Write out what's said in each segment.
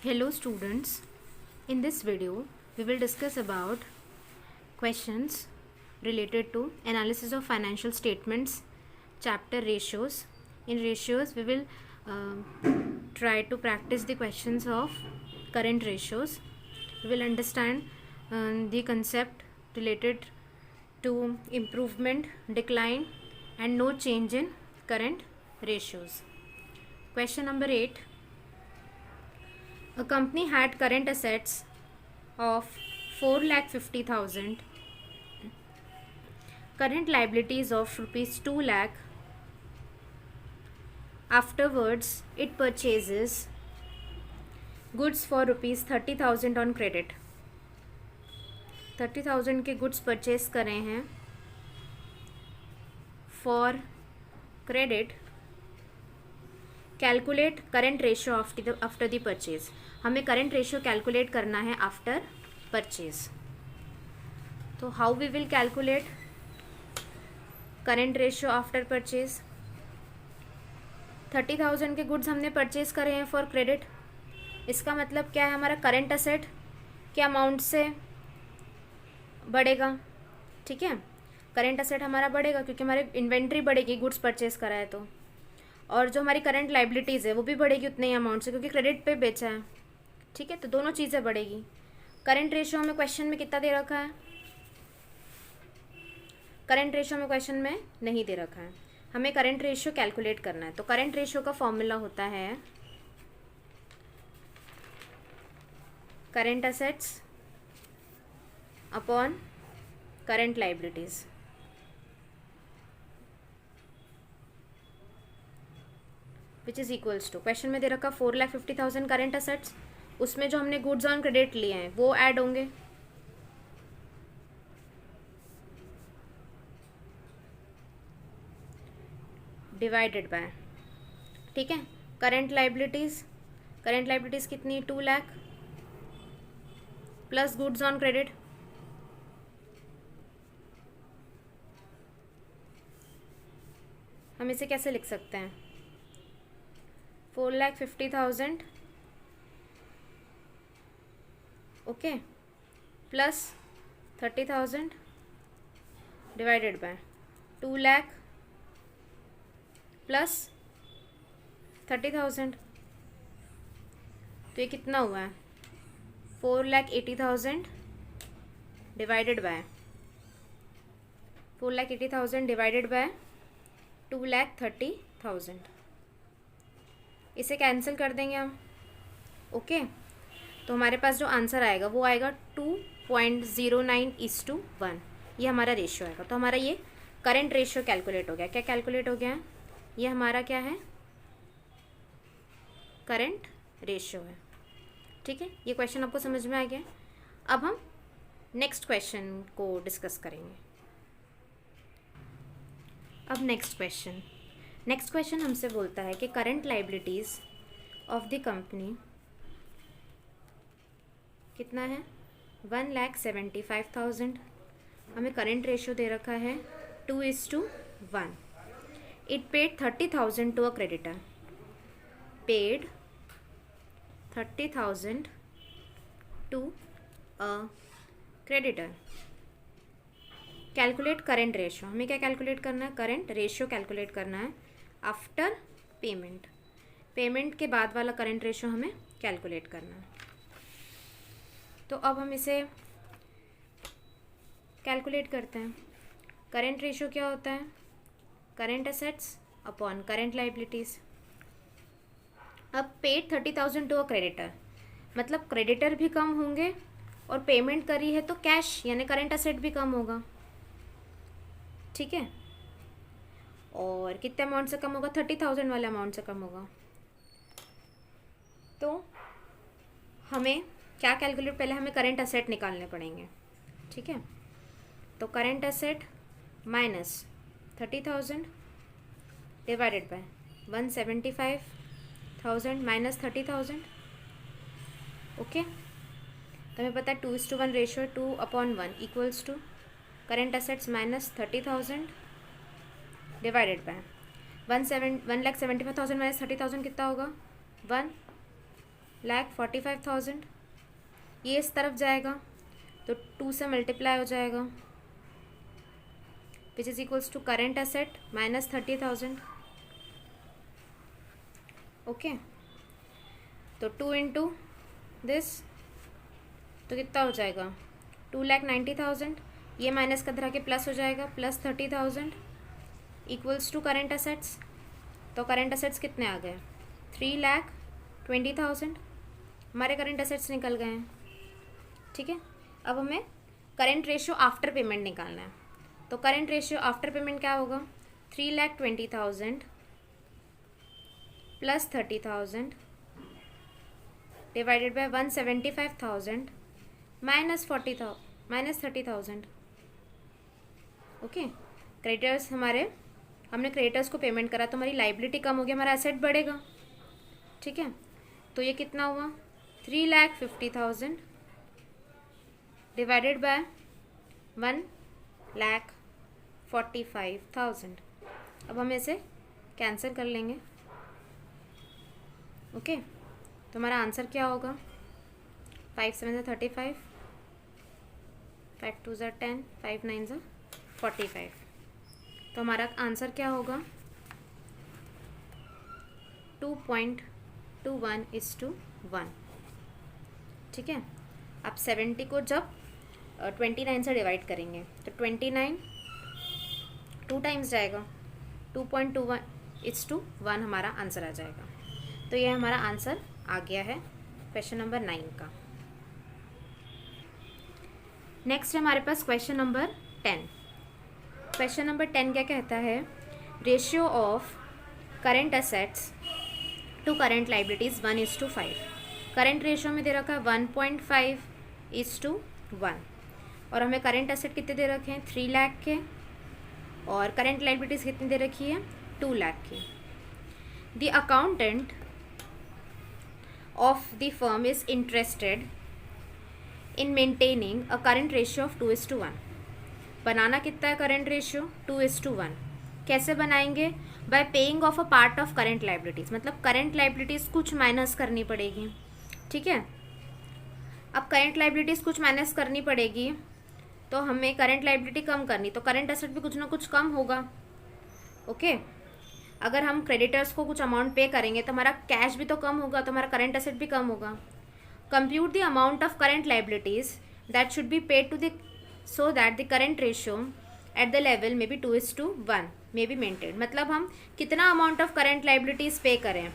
Hello students, in this video we will discuss about questions related to analysis of financial statements, chapter ratios. In ratios we will try to practice the questions of current ratios. We will understand the concept related to improvement, decline and no change in current ratios. Question number 8. A company had current assets of 4,50,000, current liabilities of rupees 2 lakh. Afterwards, it purchases goods for rupees 30,000 on credit. 30,000 के goods purchase करे हैं for credit. Calculate current ratio after the purchase. हमें current ratio calculate करना है after purchase. तो how we will calculate current ratio after purchase. 30,000 के goods हमने purchase करे हैं फॉर क्रेडिट. इसका मतलब क्या है, हमारा करेंट असेट के अमाउंट से बढ़ेगा. ठीक है, करेंट असेट हमारा बढ़ेगा क्योंकि हमारी इन्वेंट्री बढ़ेगी गुड्स परचेज करा है तो. और जो हमारी करंट लाइबिलिटीज़ है वो भी बढ़ेगी उतने ही अमाउंट से क्योंकि क्रेडिट पे बेचा है. ठीक है, तो दोनों चीज़ें बढ़ेगी. करंट रेशियो हमें क्वेश्चन में कितना दे रखा है, करंट रेशियो हमें क्वेश्चन में नहीं दे रखा है. हमें करंट रेशियो कैलकुलेट करना है. तो करंट रेशियो का फॉर्मूला होता है current assets upon current liabilities. Which is equals to, question में दे रखा 4,50,000 करेंट असेट्स, उसमें जो हमने गुड्स ऑन क्रेडिट लिए हैं वो ऐड होंगे. डिवाइडेड बाय, ठीक है, करेंट लाइबिलिटीज़. करेंट लाइबिलिटीज़ कितनी, 2 lakh plus goods on credit. हम इसे कैसे लिख सकते हैं, 4,50,000 okay plus 30,000 divided bye 2 lakh plus 30,000. तो ये कितना हुआ है, 4,80,000 डिवाइडेड बाय 4,80,000 डिवाइडेड बाय 2,30,000. इसे कैंसिल कर देंगे हम. ओके, तो हमारे पास जो आंसर आएगा वो आएगा 2.09:1. ये हमारा रेशियो आएगा. तो हमारा ये करंट रेशियो कैलकुलेट हो गया. क्या कैलकुलेट हो गया है, ये हमारा क्या है, करंट रेशियो है. ठीक है, ये क्वेश्चन आपको समझ में आ गया. अब हम नेक्स्ट क्वेश्चन को डिस्कस करेंगे. अब नेक्स्ट क्वेश्चन हमसे बोलता है कि current liabilities of the company कितना है, 1,75,000. हमें करंट रेशियो दे रखा है 2:1. It paid 30,000 to a creditor. Paid 30,000 to a creditor. Calculate current ratio. हमें क्या कैलकुलेट करना है, करेंट रेशियो कैलकुलेट करना है आफ्टर पेमेंट. पेमेंट के बाद वाला करंट रेशियो हमें कैलकुलेट करना है. तो अब हम इसे कैलकुलेट करते हैं. करंट रेशियो क्या होता है, current assets upon current liabilities. अब पेड 30,000 टू अ क्रेडिटर, मतलब क्रेडिटर भी कम होंगे और पेमेंट करी है तो कैश यानी करंट असेट भी कम होगा. ठीक है, और कितने अमाउंट से कम होगा, 30,000 वाले अमाउंट से कम होगा. तो हमें क्या कैलकुलेट, पहले हमें करंट असेट निकालने पड़ेंगे. ठीक है, तो current asset minus 30,000 divided by 175,000 minus 30,000. Okay, तो हमें पता है 2:1 ratio 2/1 equals to current assets minus 30,000 divided by 1,75,000 minus 30,000 कितना होगा, 1 1,45,000, ये इस तरफ जाएगा तो 2 से मल्टीप्लाई हो जाएगा, which is equals to current asset minus 30,000। Okay, तो 2 इंटू दिस तो कितना हो जाएगा 2,90,000, ये माइनस का धरा के प्लस हो जाएगा, plus 30,000 equals to current assets. तो करेंट एसेट्स कितने आ गए 3,20,000, हमारे करेंट एसेट्स निकल गए हैं। ठीक है, अब हमें करेंट रेशियो आफ्टर पेमेंट निकालना है। तो करेंट रेशियो आफ्टर पेमेंट क्या होगा 3,20,000 plus 30,000 divided by 175,000 minus 30,000। Okay, creditors हमने क्रेडिटर्स को पेमेंट करा तो हमारी लाइबिलिटी कम हो गया, हमारा एसेट बढ़ेगा। ठीक है, तो ये कितना हुआ 3,50,000 डिवाइडेड बाय 1,45,000। अब हम इसे कैंसिल कर लेंगे। ओके, तो हमारा आंसर क्या होगा 5 7 35, 5 2 10, 5 9 45। तो हमारा आंसर क्या होगा 2.21:1। ठीक है, आप 70 को जब 29 से डिवाइड करेंगे तो 29 2 टाइम्स जाएगा, 2.21:1 हमारा आंसर आ जाएगा। तो ये हमारा आंसर आ गया है क्वेश्चन नंबर 9 का। नेक्स्ट है हमारे पास क्वेश्चन नंबर 10। क्वेश्चन नंबर 10 क्या कहता है, ratio of current assets to current liabilities 1:5। Current ratio में दे रखा है 1.5:1 और हमें करेंट एसेट कितने दे रखे हैं 3 लाख के, और करेंट लाइबिलिटीज़ कितनी दे रखी है 2 लाख की। The accountant of the firm is interested in maintaining a current ratio of 2:1। बनाना कितना है करेंट रेशियो 2:1। कैसे बनाएंगे, bye paying of a part of current liabilities, मतलब करेंट लाइबिलिटीज़ कुछ माइनस करनी पड़ेगी। ठीक है, अब करेंट लाइबिलिटीज़ कुछ माइनस करनी पड़ेगी तो हमें करेंट लाइबिलिटी कम करनी, तो करेंट एसेट भी कुछ ना कुछ कम होगा। ओके, अगर हम क्रेडिटर्स को कुछ अमाउंट पे करेंगे तो हमारा कैश भी तो कम होगा, तो हमारा करेंट एसेट भी कम होगा। Compute the amount of current liabilities that should be paid to the so that the current ratio at the level may be 2:1 may be maintain. मतलब हम कितना अमाउंट ऑफ करेंट लाइबिलिटीज़ पे करें,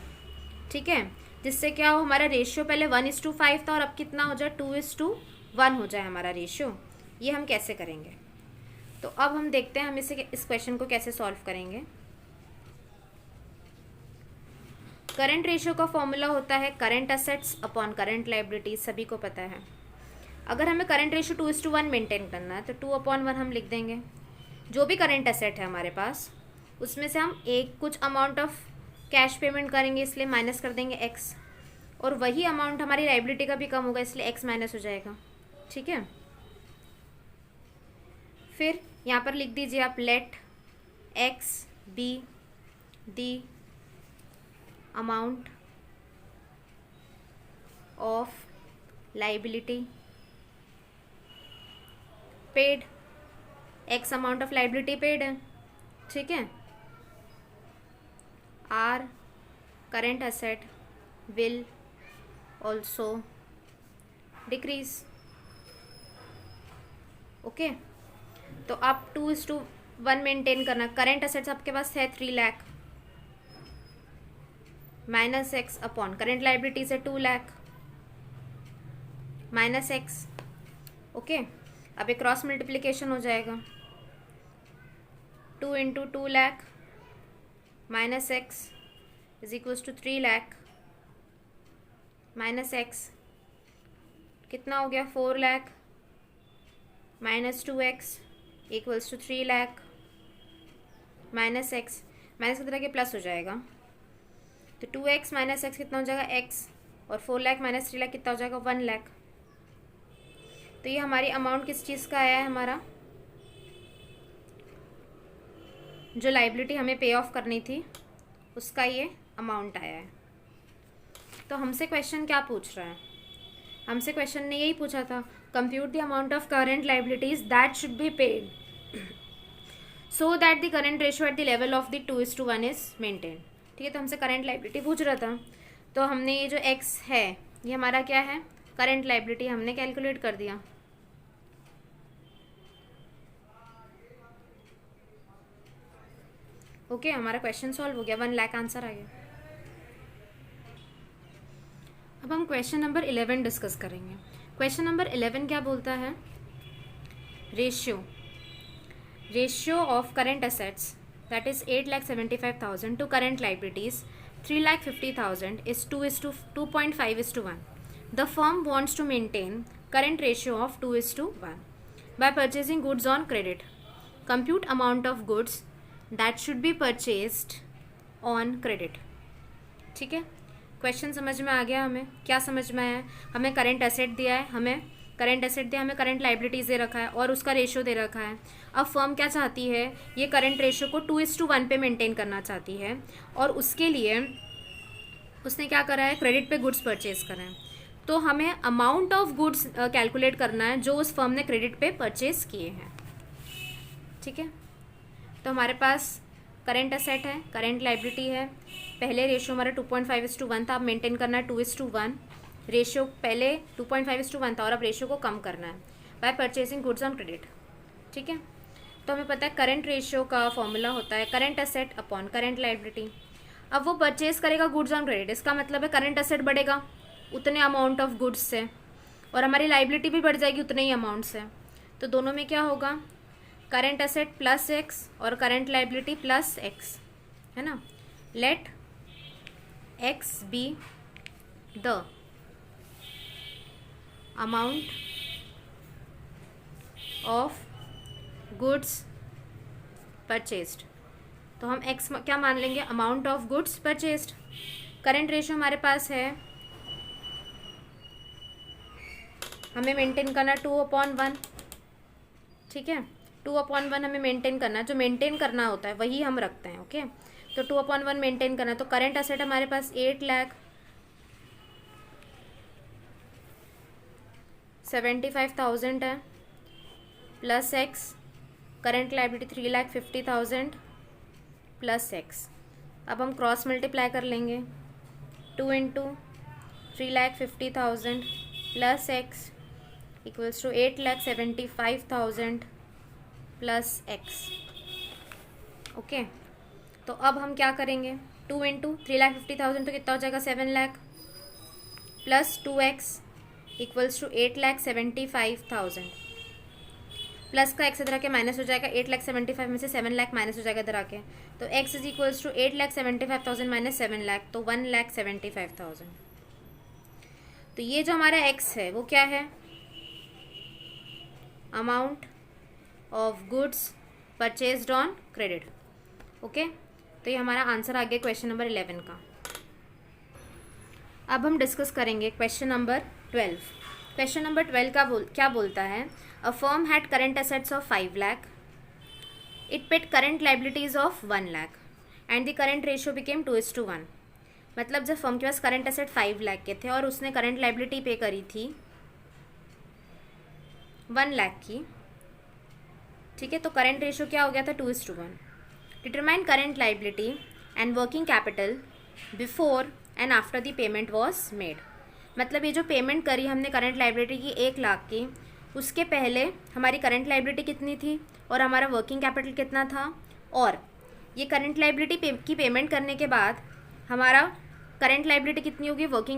ठीक है, जिससे क्या हो हमारा रेशियो पहले 1:5 था और अब कितना हो जाए 2:1 हो जाए हमारा रेशियो। ये हम कैसे करेंगे, तो अब हम देखते हैं हम इस क्वेश्चन को कैसे सॉल्व करेंगे। करंट रेशियो का फॉर्मूला होता है current assets upon current liabilities, सभी को पता है। अगर हमें करंट रेशियो 2:1 मेंटेन करना है तो 2/1 हम लिख देंगे। जो भी करंट एसेट है हमारे पास उसमें से हम एक कुछ अमाउंट ऑफ कैश पेमेंट करेंगे, इसलिए माइनस कर देंगे x, और वही अमाउंट हमारी लाइबिलिटी का भी कम होगा इसलिए x माइनस हो जाएगा। ठीक है, फिर यहाँ पर लिख दीजिए आप let x be the amount of liability paid, x amount of liability paid है। ठीक है, our current asset will also decrease. Okay, तो आप 2:1 मेंटेन करना। करेंट एसेट्स आपके पास है 3 lakh minus x upon current liability से 2 लाख माइनस एक्स। ओके, अब एक क्रॉस मल्टीप्लिकेशन हो जाएगा, 2 × 2 lakh minus x is equals to 3 lakh minus x, कितना हो गया 4 lakh minus 2x equals to 3 lakh minus x, minus की तरह के प्लस हो जाएगा, तो 2x माइनस एक्स कितना हो जाएगा x, और 4 लाख माइनस 3 लाख कितना हो जाएगा 1 लाख। तो ये हमारी अमाउंट किस चीज़ का आया है, हमारा जो लाइबिलिटी हमें पे ऑफ करनी थी उसका ये अमाउंट आया है। तो हमसे क्वेश्चन क्या पूछ रहा है, हमसे क्वेश्चन ने यही पूछा था, compute the amount of current liabilities that should be paid so that the current ratio at the level of the 2:1 is maintain. ठीक है, तो हमसे करेंट लाइबिलिटी पूछ रहा था, तो हमने ये जो एक्स है ये हमारा क्या है, करेंट लाइबिलिटी, हमने कैलकुलेट कर दिया। ओके, हमारा क्वेश्चन सॉल्व हो गया, 1 लाख आंसर आ गया। अब हम क्वेश्चन नंबर 11 डिस्कस करेंगे। क्वेश्चन नंबर 11 क्या बोलता है, ratio of current assets that is 8,75,000 to current liabilities 3,50,000 is 2:2.5:1. The firm wants to maintain current ratio of 2:1 by purchasing goods on credit. Compute amount of goods that should be purchased on credit. ठीक है, question समझ में आ गया, हमें क्या समझ में आया, हमें करंट एसेट दिया है, हमें करंट लाइबिलिटीज दे रखा है और उसका रेशियो दे रखा है। अब फर्म क्या चाहती है, ये करंट रेशियो को 2:1 पे मेंटेन करना चाहती है और उसके लिए उसने क्या करा है, क्रेडिट पे गुड्स परचेज करा है। तो हमें अमाउंट ऑफ गुड्स कैलकुलेट करना है जो उस फर्म ने क्रेडिट पे परचेज किए हैं। ठीक है, तो हमारे पास करंट एसेट है, करंट लाइबिलिटी है, पहले रेशियो हमारा 2.5:1 था, अब मेंटेन करना है 2:1। रेशियो पहले 2.5:1 था और अब रेशियो को कम करना है bye purchasing goods on credit. ठीक है, तो हमें पता है करंट रेशियो का फॉर्मूला होता है current asset upon current liability. अब वो परचेज करेगा गुड्स ऑन क्रेडिट, इसका मतलब है करंट एसेट बढ़ेगा उतने अमाउंट ऑफ गुड्स से और हमारी लाइबिलिटी भी बढ़ जाएगी उतने ही अमाउंट से। तो दोनों में क्या होगा, करंट एसेट प्लस एक्स और करंट लाइबिलिटी प्लस एक्स, है ना। Let x be the amount of goods purchased, तो हम एक्स क्या मान लेंगे, amount of goods purchased. Current ratio हमारे पास है, हमें मेंटेन करना 2/1। ठीक है, 2/1 हमें मेंटेन करना है, जो मेंटेन करना होता है वही हम रखते हैं। ओके, तो 2/1 मेंटेन करना है, तो करंट एसेट हमारे पास 8,75,000 है plus x, current liability 3,50,000 plus x. अब हम क्रॉस मल्टीप्लाई कर लेंगे, 2 × 3,50,000 plus x equals to 8,75,000 plus x. Okay, तो अब हम क्या करेंगे, 2 × 3,50,000 तो कितना हो जाएगा, 7 lakh plus 2x equals to 8,75,000 plus का एक्स इधर आके माइनस हो जाएगा, 8,75,000 में से 7 लाख माइनस हो जाएगा इधर आके, तो x is equals to 8,75,000 minus 7 lakh, तो 1,75,000। तो ये जो हमारा x है वो क्या है, amount of goods purchased on credit. Okay, तो ये हमारा आंसर आ गया क्वेश्चन नंबर 11 का। अब हम डिस्कस करेंगे क्वेश्चन नंबर 12। क्वेश्चन नंबर 12 का क्या बोलता है, a firm had current assets of 5 lakh, it paid current liabilities of 1 lakh and the current ratio became 2:1। मतलब जब फर्म के पास करंट एसेट 5 लाख के थे और उसने करंट लाइबिलिटी पे करी थी 1 लाख की, ठीक है, तो करंट रेशियो क्या हो गया था, 2:1। Determine current liability and working capital before and after the payment was made. मतलब ये जो पेमेंट करी हमने करंट लाइबिलिटी की 1 लाख की, उसके पहले हमारी करंट लाइबिलिटी कितनी थी और हमारा वर्किंग कैपिटल कितना था, और ये करंट लाइबिलिटी की पेमेंट करने के बाद हमारा करंट लाइबिलिटी कितनी होगी, वर्किंग